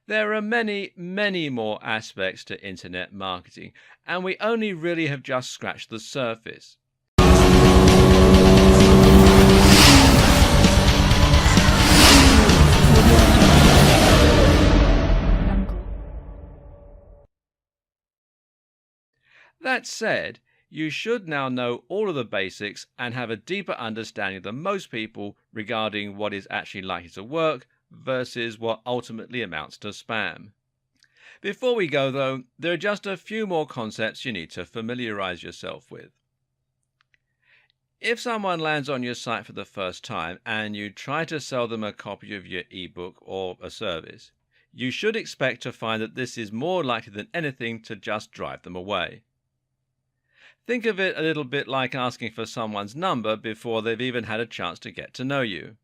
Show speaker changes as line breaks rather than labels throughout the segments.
There are many, many more aspects to internet marketing, and we only really have just scratched the surface. That said, you should now know all of the basics and have a deeper understanding than most people regarding what is actually likely to work versus what ultimately amounts to spam. Before we go, though, there are just a few more concepts you need to familiarize yourself with. If someone lands on your site for the first time and you try to sell them a copy of your ebook or a service, you should expect to find that this is more likely than anything to just drive them away. Think of it a little bit like asking for someone's number before they've even had a chance to get to know you.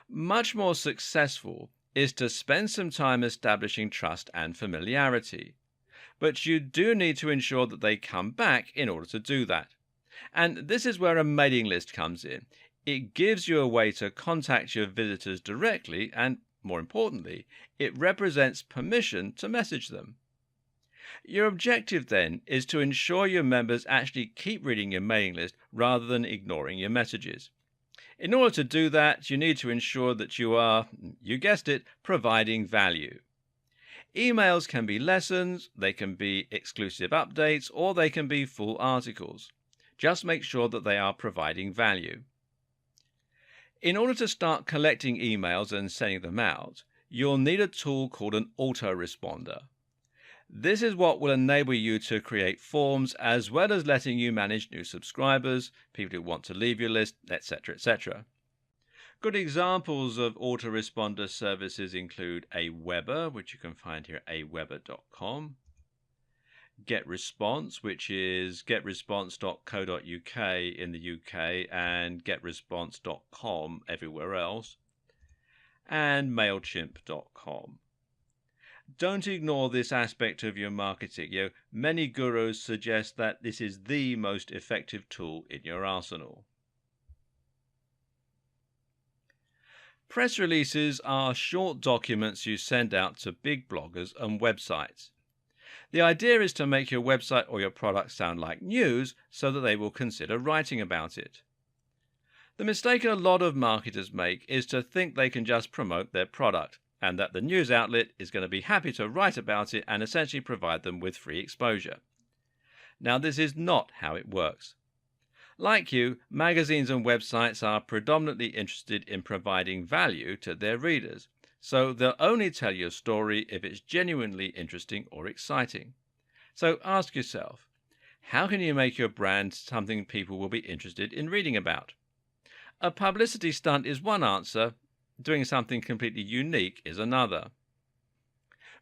Much more successful is to spend some time establishing trust and familiarity. But you do need to ensure that they come back in order to do that. And this is where a mailing list comes in. It gives you a way to contact your visitors directly, and more importantly, it represents permission to message them. Your objective then is to ensure your members actually keep reading your mailing list rather than ignoring your messages. In order to do that, you need to ensure that you are, you guessed it, providing value. Emails can be lessons, they can be exclusive updates, or they can be full articles. Just make sure that they are providing value. In order to start collecting emails and sending them out, you'll need a tool called an autoresponder. This is what will enable you to create forms as well as letting you manage new subscribers, people who want to leave your list, etc., etc. Good examples of autoresponder services include Aweber, which you can find here at aweber.com, GetResponse, which is getresponse.co.uk in the UK and getresponse.com everywhere else, and MailChimp.com. Don't ignore this aspect of your marketing. Many gurus suggest that this is the most effective tool in your arsenal. Press releases are short documents you send out to big bloggers and websites. The idea is to make your website or your product sound like news so that they will consider writing about it. The mistake a lot of marketers make is to think they can just promote their product, and that the news outlet is going to be happy to write about it and essentially provide them with free exposure. Now, this is not how it works. Like you, magazines and websites are predominantly interested in providing value to their readers, so they'll only tell your story if it's genuinely interesting or exciting. So ask yourself, how can you make your brand something people will be interested in reading about? A publicity stunt is one answer. Doing something completely unique is another.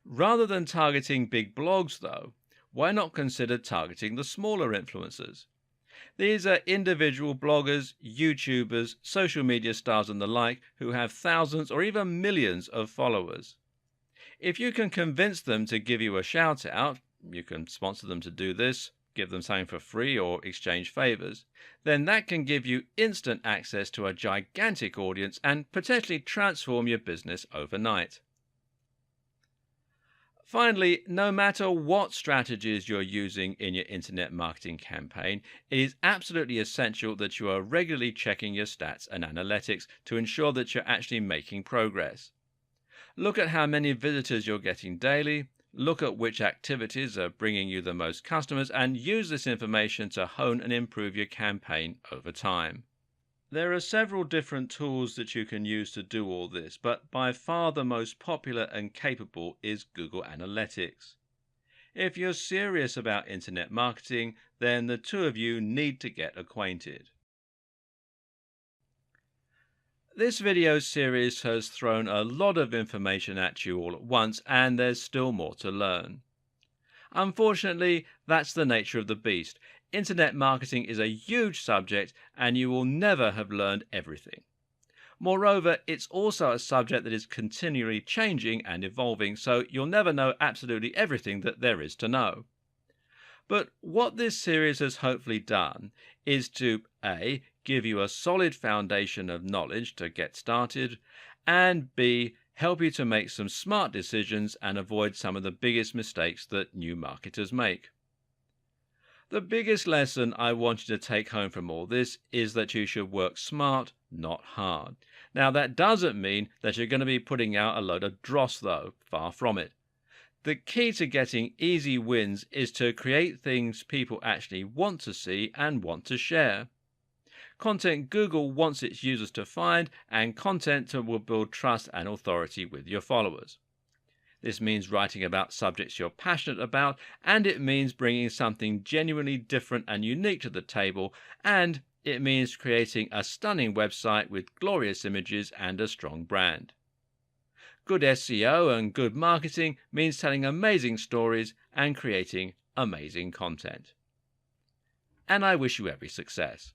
Rather than targeting big blogs, though, why not consider targeting the smaller influencers? These are individual bloggers, YouTubers, social media stars and the like who have thousands or even millions of followers. If you can convince them to give you a shout out, you can sponsor them to do this, give them something for free or exchange favors, then that can give you instant access to a gigantic audience and potentially transform your business overnight. Finally, no matter what strategies you're using in your internet marketing campaign, it is absolutely essential that you are regularly checking your stats and analytics to ensure that you're actually making progress. Look at how many visitors you're getting daily, look at which activities are bringing you the most customers, and use this information to hone and improve your campaign over time. There are several different tools that you can use to do all this, but by far the most popular and capable is Google Analytics. If you're serious about internet marketing, then the two of you need to get acquainted. This video series has thrown a lot of information at you all at once, and there's still more to learn. Unfortunately, that's the nature of the beast. Internet marketing is a huge subject, and you will never have learned everything. Moreover, it's also a subject that is continually changing and evolving, so you'll never know absolutely everything that there is to know. But what this series has hopefully done is to A, give you a solid foundation of knowledge to get started, and B, help you to make some smart decisions and avoid some of the biggest mistakes that new marketers make. The biggest lesson I want you to take home from all this is that you should work smart, not hard. Now, that doesn't mean that you're going to be putting out a load of dross, though. Far from it. The key to getting easy wins is to create things people actually want to see and want to share. Content Google wants its users to find, and content that will build trust and authority with your followers. This means writing about subjects you're passionate about, and it means bringing something genuinely different and unique to the table, and it means creating a stunning website with glorious images and a strong brand. Good SEO and good marketing means telling amazing stories and creating amazing content. And I wish you every success.